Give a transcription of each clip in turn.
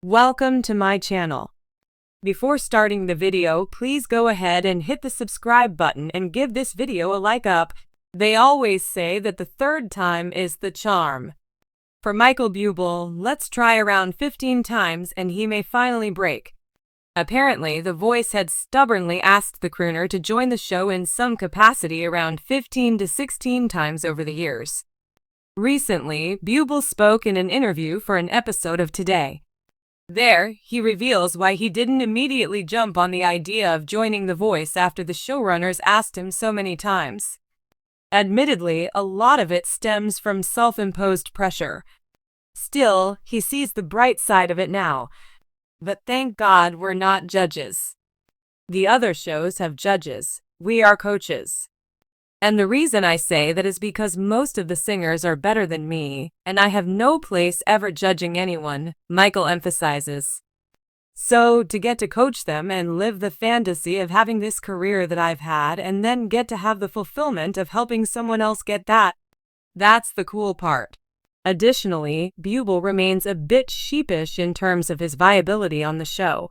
Welcome to my channel. Before starting the video, please go ahead and hit the subscribe button and give this video a like up. They always say that the third time is the charm. For Michael Buble, let's try around 15 times and he may finally break. Apparently, The Voice had stubbornly asked the crooner to join the show in some capacity around 15 to 16 times over the years. Recently, Buble spoke in an interview for an episode of Today. There, he reveals why he didn't immediately jump on the idea of joining The Voice after the showrunners asked him so many times. Admittedly, a lot of it stems from self-imposed pressure. Still, he sees the bright side of it now. But thank God we're not judges. The other shows have judges. We are coaches. And the reason I say that is because most of the singers are better than me, and I have no place ever judging anyone, Michael emphasizes. So, to get to coach them and live the fantasy of having this career that I've had and then get to have the fulfillment of helping someone else get that's the cool part. Additionally, Buble remains a bit sheepish in terms of his viability on the show.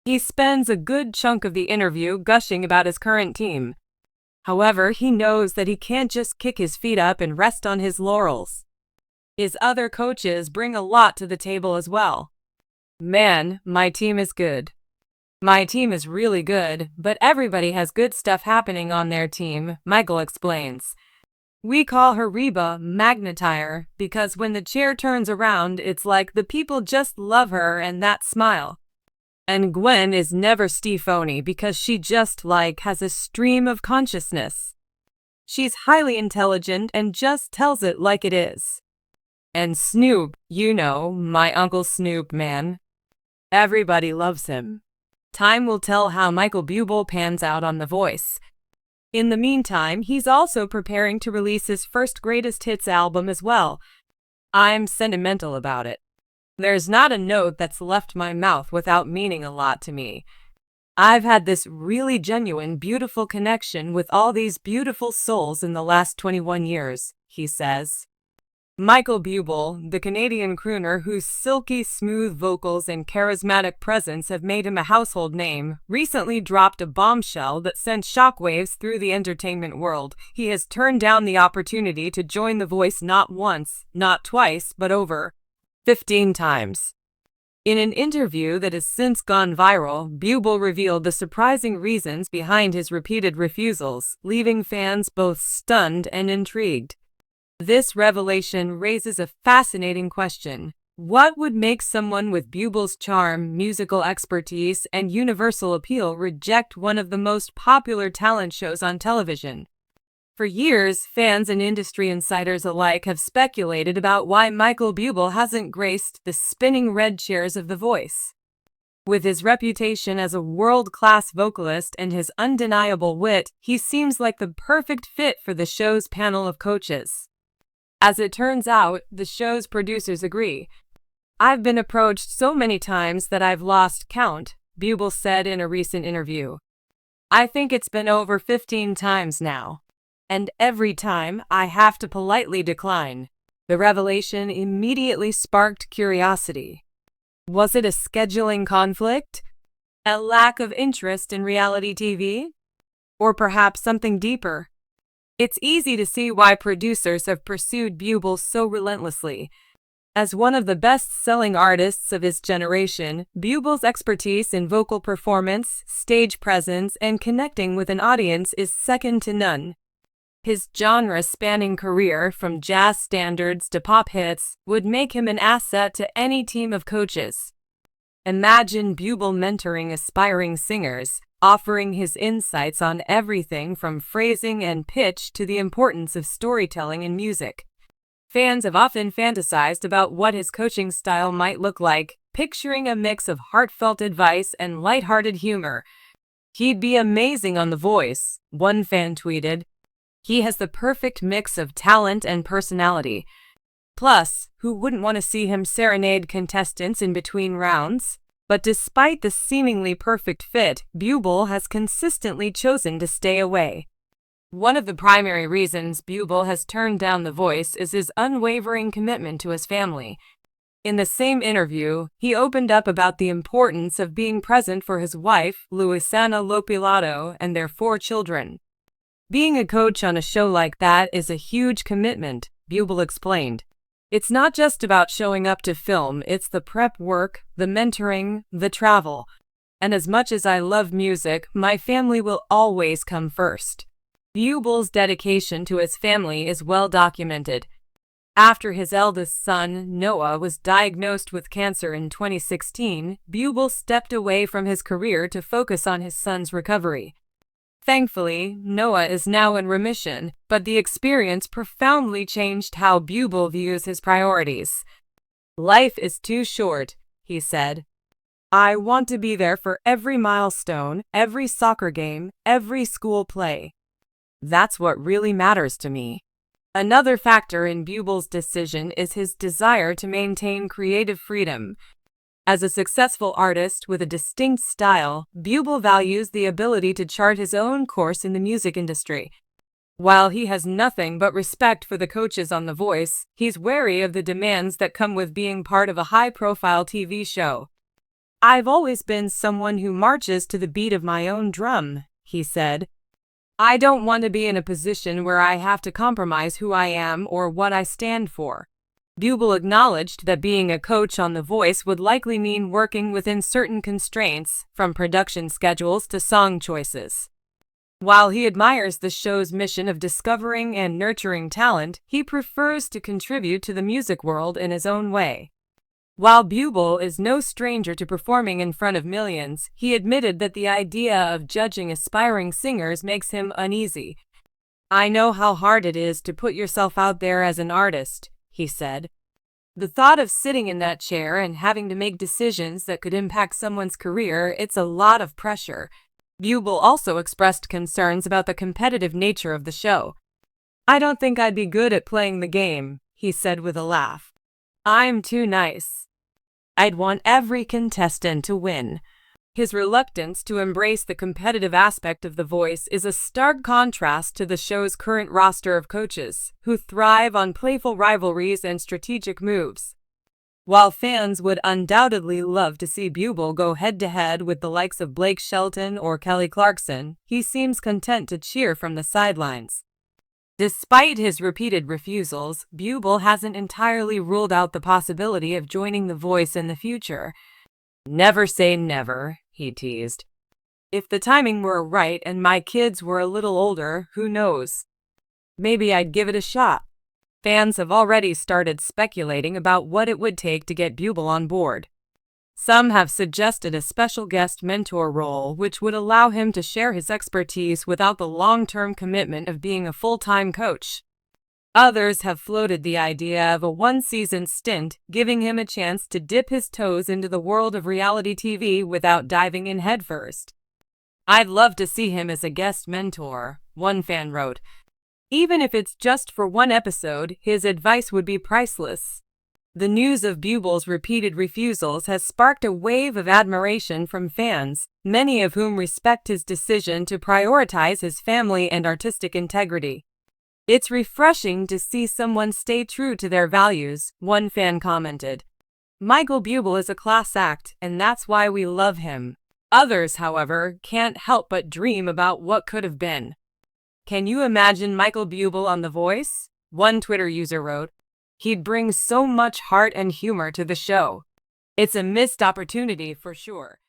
He spends a good chunk of the interview gushing about his current team. However, he knows that he can't just kick his feet up and rest on his laurels. His other coaches bring a lot to the table as well. Man, my team is good. My team is really good, but everybody has good stuff happening on their team, Michael explains. We call her Reba Magnetire because when the chair turns around, it's like the people just love her and that smile. And Gwen is never Stefani because she just has a stream of consciousness. She's highly intelligent and just tells it like it is. And Snoop, you know, my Uncle Snoop, man. Everybody loves him. Time will tell how Michael Buble pans out on The Voice. In the meantime, he's also preparing to release his first greatest hits album as well. I'm sentimental about it. There's not a note that's left my mouth without meaning a lot to me. I've had this really genuine, beautiful connection with all these beautiful souls in the last 21 years, he says. Michael Buble, the Canadian crooner whose silky smooth vocals and charismatic presence have made him a household name, recently dropped a bombshell that sent shockwaves through the entertainment world. He has turned down the opportunity to join The Voice not once, not twice, but over 15 times. In an interview that has since gone viral, Buble revealed the surprising reasons behind his repeated refusals, leaving fans both stunned and intrigued. This revelation raises a fascinating question. What would make someone with Buble's charm, musical expertise, and universal appeal reject one of the most popular talent shows on television? For years, fans and industry insiders alike have speculated about why Michael Buble hasn't graced the spinning red chairs of The Voice. With his reputation as a world-class vocalist and his undeniable wit, he seems like the perfect fit for the show's panel of coaches. As it turns out, the show's producers agree. I've been approached so many times that I've lost count, Buble said in a recent interview. I think it's been over 15 times now. And every time, I have to politely decline. The revelation immediately sparked curiosity. Was it a scheduling conflict? A lack of interest in reality TV? Or perhaps something deeper? It's easy to see why producers have pursued Buble so relentlessly. As one of the best-selling artists of his generation, Buble's expertise in vocal performance, stage presence, and connecting with an audience is second to none. His genre-spanning career, from jazz standards to pop hits, would make him an asset to any team of coaches. Imagine Buble mentoring aspiring singers, offering his insights on everything from phrasing and pitch to the importance of storytelling in music. Fans have often fantasized about what his coaching style might look like, picturing a mix of heartfelt advice and lighthearted humor. He'd be amazing on The Voice, one fan tweeted. He has the perfect mix of talent and personality. Plus, who wouldn't want to see him serenade contestants in between rounds? But despite the seemingly perfect fit, Buble has consistently chosen to stay away. One of the primary reasons Buble has turned down The Voice is his unwavering commitment to his family. In the same interview, he opened up about the importance of being present for his wife, Luisana Lopilato, and their 4 children. Being a coach on a show like that is a huge commitment, Buble explained. It's not just about showing up to film, it's the prep work, the mentoring, the travel. And as much as I love music, my family will always come first. Buble's dedication to his family is well documented. After his eldest son, Noah, was diagnosed with cancer in 2016, Buble stepped away from his career to focus on his son's recovery. Thankfully, Noah is now in remission, but the experience profoundly changed how Buble views his priorities. "Life is too short," he said. "I want to be there for every milestone, every soccer game, every school play. That's what really matters to me." Another factor in Buble's decision is his desire to maintain creative freedom. As a successful artist with a distinct style, Buble values the ability to chart his own course in the music industry. While he has nothing but respect for the coaches on The Voice, he's wary of the demands that come with being part of a high-profile TV show. "I've always been someone who marches to the beat of my own drum," he said. "I don't want to be in a position where I have to compromise who I am or what I stand for." Buble acknowledged that being a coach on The Voice would likely mean working within certain constraints, from production schedules to song choices. While he admires the show's mission of discovering and nurturing talent, he prefers to contribute to the music world in his own way. While Buble is no stranger to performing in front of millions, he admitted that the idea of judging aspiring singers makes him uneasy. "I know how hard it is to put yourself out there as an artist," he said. "The thought of sitting in that chair and having to make decisions that could impact someone's career, it's a lot of pressure." Buble also expressed concerns about the competitive nature of the show. "I don't think I'd be good at playing the game," he said with a laugh. "I'm too nice. I'd want every contestant to win." His reluctance to embrace the competitive aspect of The Voice is a stark contrast to the show's current roster of coaches, who thrive on playful rivalries and strategic moves. While fans would undoubtedly love to see Buble go head-to-head with the likes of Blake Shelton or Kelly Clarkson, he seems content to cheer from the sidelines. Despite his repeated refusals, Buble hasn't entirely ruled out the possibility of joining The Voice in the future. "Never say never," he teased. "If the timing were right and my kids were a little older, who knows? Maybe I'd give it a shot." Fans have already started speculating about what it would take to get Buble on board. Some have suggested a special guest mentor role, which would allow him to share his expertise without the long-term commitment of being a full-time coach. Others have floated the idea of a one-season stint, giving him a chance to dip his toes into the world of reality TV without diving in headfirst. "I'd love to see him as a guest mentor," one fan wrote. "Even if it's just for one episode, his advice would be priceless." The news of Buble's repeated refusals has sparked a wave of admiration from fans, many of whom respect his decision to prioritize his family and artistic integrity. "It's refreshing to see someone stay true to their values," one fan commented. "Michael Buble is a class act, and that's why we love him." Others, however, can't help but dream about what could have been. "Can you imagine Michael Buble on The Voice?" one Twitter user wrote. "He'd bring so much heart and humor to the show. It's a missed opportunity for sure."